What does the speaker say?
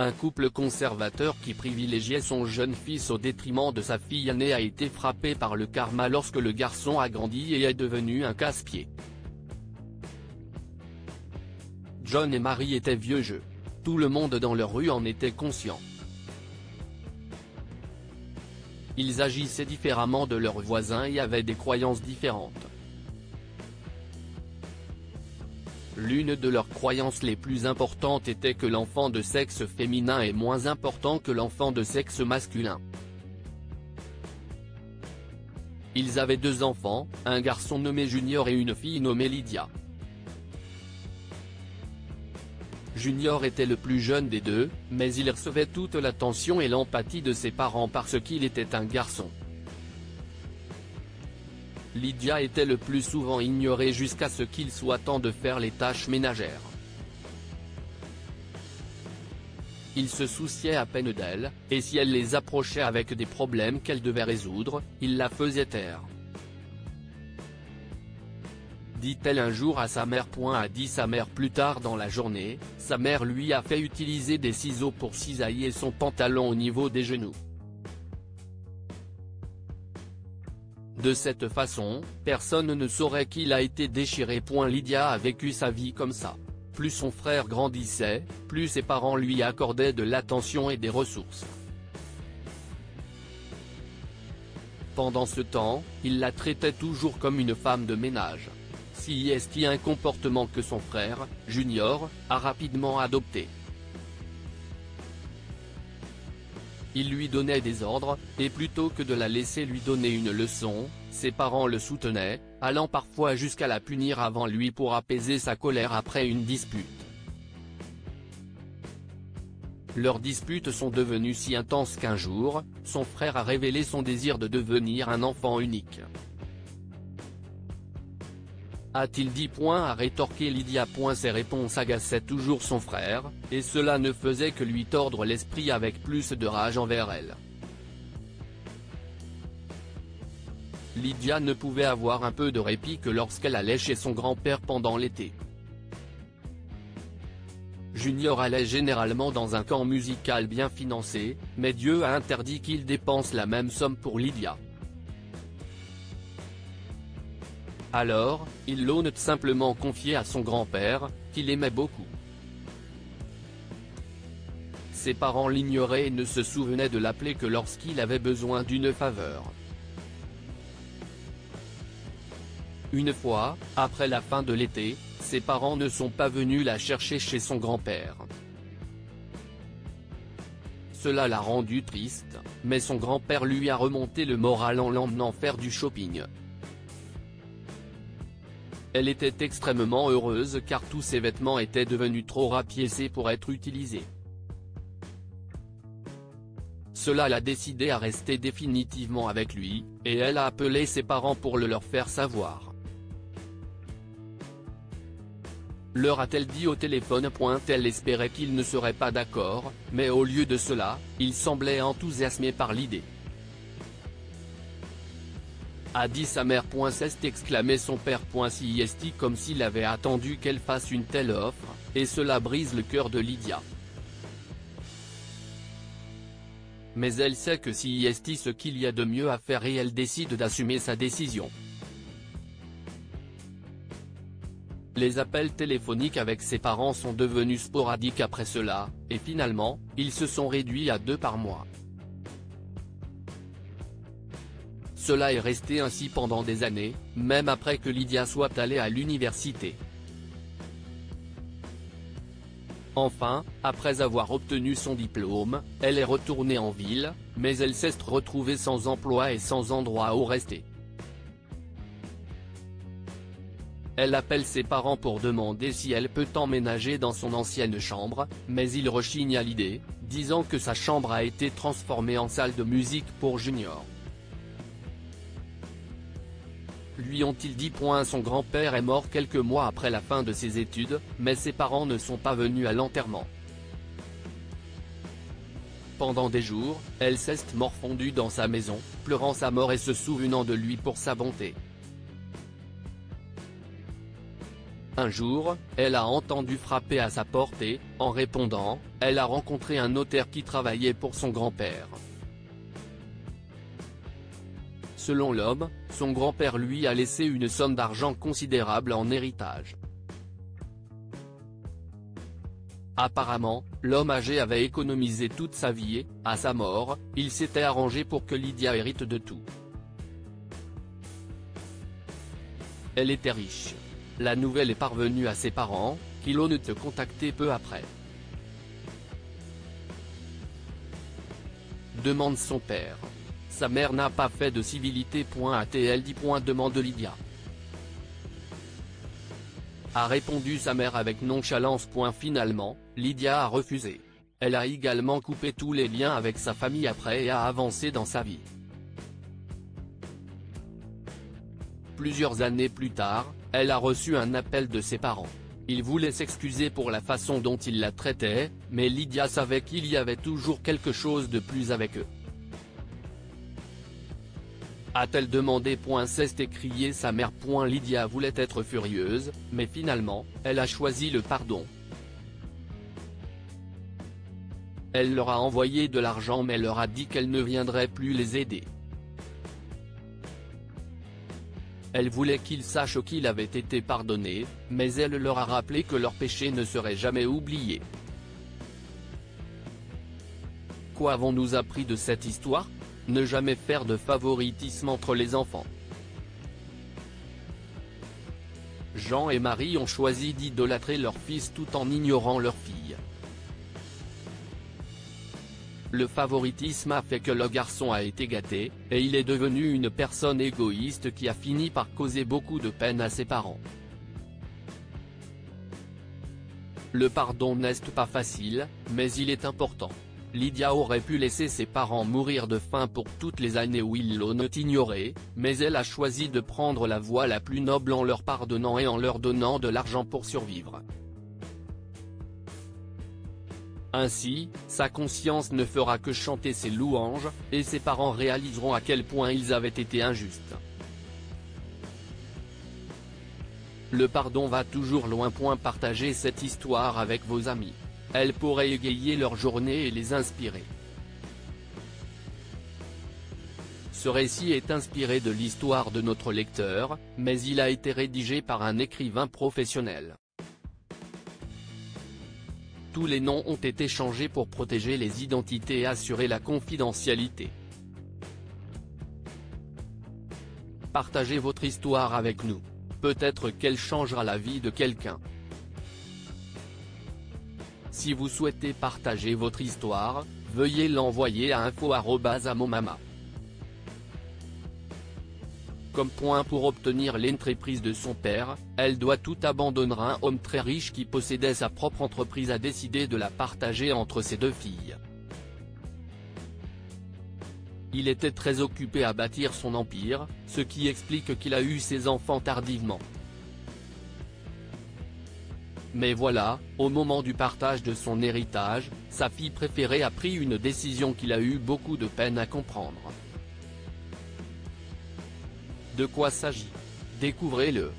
Un couple conservateur qui privilégiait son jeune fils au détriment de sa fille aînée a été frappé par le karma lorsque le garçon a grandi et est devenu un casse-pied. John et Mary étaient vieux jeu. Tout le monde dans leur rue en était conscient. Ils agissaient différemment de leurs voisins et avaient des croyances différentes. L'une de leurs croyances les plus importantes était que l'enfant de sexe féminin est moins important que l'enfant de sexe masculin. Ils avaient 2 enfants, un garçon nommé Junior et une fille nommée Lydia. Junior était le plus jeune des 2, mais il recevait toute l'attention et l'empathie de ses parents parce qu'il était un garçon. Lydia était le plus souvent ignorée jusqu'à ce qu'il soit temps de faire les tâches ménagères. Il se souciait à peine d'elle, et si elle les approchait avec des problèmes qu'elle devait résoudre, il la faisait taire. Dit-elle un jour à sa mère. A dit sa mère plus tard dans la journée, sa mère lui a fait utiliser des ciseaux pour cisailler son pantalon au niveau des genoux. De cette façon, personne ne saurait qu'il a été déchiré. Lydia a vécu sa vie comme ça. Plus son frère grandissait, plus ses parents lui accordaient de l'attention et des ressources. Pendant ce temps, il la traitait toujours comme une femme de ménage. C'est un comportement que son frère, Junior, a rapidement adopté. Il lui donnait des ordres, et plutôt que de la laisser lui donner une leçon, ses parents le soutenaient, allant parfois jusqu'à la punir avant lui pour apaiser sa colère après une dispute. Leurs disputes sont devenues si intenses qu'un jour, son frère a révélé son désir de devenir un enfant unique. A-t-il dit ? A rétorqué Lydia. Ses réponses agaçaient toujours son frère, et cela ne faisait que lui tordre l'esprit avec plus de rage envers elle. Lydia ne pouvait avoir un peu de répit que lorsqu'elle allait chez son grand-père pendant l'été. Junior allait généralement dans un camp musical bien financé, mais Dieu a interdit qu'il dépense la même somme pour Lydia. Alors, il l'en a simplement confié à son grand-père, qu'il aimait beaucoup. Ses parents l'ignoraient et ne se souvenaient de l'appeler que lorsqu'il avait besoin d'une faveur. Une fois, après la fin de l'été, ses parents ne sont pas venus la chercher chez son grand-père. Cela l'a rendue triste, mais son grand-père lui a remonté le moral en l'emmenant faire du shopping. Elle était extrêmement heureuse car tous ses vêtements étaient devenus trop rapiécés pour être utilisés. Cela l'a décidé à rester définitivement avec lui, et elle a appelé ses parents pour le leur faire savoir. Leur a-t-elle dit au téléphone. Elle espérait qu'ils ne seraient pas d'accord, mais au lieu de cela, il semblait enthousiasmé par l'idée. A dit sa mère. Exclamait son père. Comme s'il avait attendu qu'elle fasse une telle offre, et cela brise le cœur de Lydia. Mais elle sait que c'est ce qu'il y a de mieux à faire et elle décide d'assumer sa décision. Les appels téléphoniques avec ses parents sont devenus sporadiques après cela, et finalement, ils se sont réduits à 2 par mois. Cela est resté ainsi pendant des années, même après que Lydia soit allée à l'université. Enfin, après avoir obtenu son diplôme, elle est retournée en ville, mais elle s'est retrouvée sans emploi et sans endroit où rester. Elle appelle ses parents pour demander si elle peut emménager dans son ancienne chambre, mais ils rechignent à l'idée, disant que sa chambre a été transformée en salle de musique pour Junior. Lui ont-ils dit ? Son grand-père est mort quelques mois après la fin de ses études, mais ses parents ne sont pas venus à l'enterrement. Pendant des jours, elle s'est morfondue dans sa maison, pleurant sa mort et se souvenant de lui pour sa bonté. Un jour, elle a entendu frapper à sa porte et, en répondant, elle a rencontré un notaire qui travaillait pour son grand-père. Selon l'homme, son grand-père lui a laissé une somme d'argent considérable en héritage. Apparemment, l'homme âgé avait économisé toute sa vie et, à sa mort, il s'était arrangé pour que Lydia hérite de tout. Elle était riche. La nouvelle est parvenue à ses parents, qui l'ont contacté peu après. Demande son père. Sa mère n'a pas fait de civilité. A-t-elle dit ? Demande Lydia. A répondu sa mère avec nonchalance. Finalement, Lydia a refusé. Elle a également coupé tous les liens avec sa famille après et a avancé dans sa vie. Plusieurs années plus tard, elle a reçu un appel de ses parents. Ils voulaient s'excuser pour la façon dont ils la traitaient, mais Lydia savait qu'il y avait toujours quelque chose de plus avec eux. A-t-elle demandé ? S'est écrié sa mère. Lydia voulait être furieuse, mais finalement, elle a choisi le pardon. Elle leur a envoyé de l'argent mais leur a dit qu'elle ne viendrait plus les aider. Elle voulait qu'ils sachent qu'il avait été pardonné, mais elle leur a rappelé que leur péché ne serait jamais oublié. Quoi avons-nous appris de cette histoire ? Ne jamais faire de favoritisme entre les enfants. Jean et Marie ont choisi d'idolâtrer leur fils tout en ignorant leur fille. Le favoritisme a fait que le garçon a été gâté, et il est devenu une personne égoïste qui a fini par causer beaucoup de peine à ses parents. Le pardon n'est pas facile, mais il est important. Lydia aurait pu laisser ses parents mourir de faim pour toutes les années où ils l'ont ignoré, mais elle a choisi de prendre la voie la plus noble en leur pardonnant et en leur donnant de l'argent pour survivre. Ainsi, sa conscience ne fera que chanter ses louanges, et ses parents réaliseront à quel point ils avaient été injustes. Le pardon va toujours loin. Partagez cette histoire avec vos amis. Elle pourrait égayer leur journée et les inspirer. Ce récit est inspiré de l'histoire de notre lecteur, mais il a été rédigé par un écrivain professionnel. Tous les noms ont été changés pour protéger les identités et assurer la confidentialité. Partagez votre histoire avec nous. Peut-être qu'elle changera la vie de quelqu'un. Si vous souhaitez partager votre histoire, veuillez l'envoyer à info@momama.com. Pour obtenir l'entreprise de son père, elle doit tout abandonner. Un homme très riche qui possédait sa propre entreprise a décidé de la partager entre ses deux filles. Il était très occupé à bâtir son empire, ce qui explique qu'il a eu ses enfants tardivement. Mais voilà, au moment du partage de son héritage, sa fille préférée a pris une décision qu'il a eu beaucoup de peine à comprendre. De quoi s'agit-il ? Découvrez-le.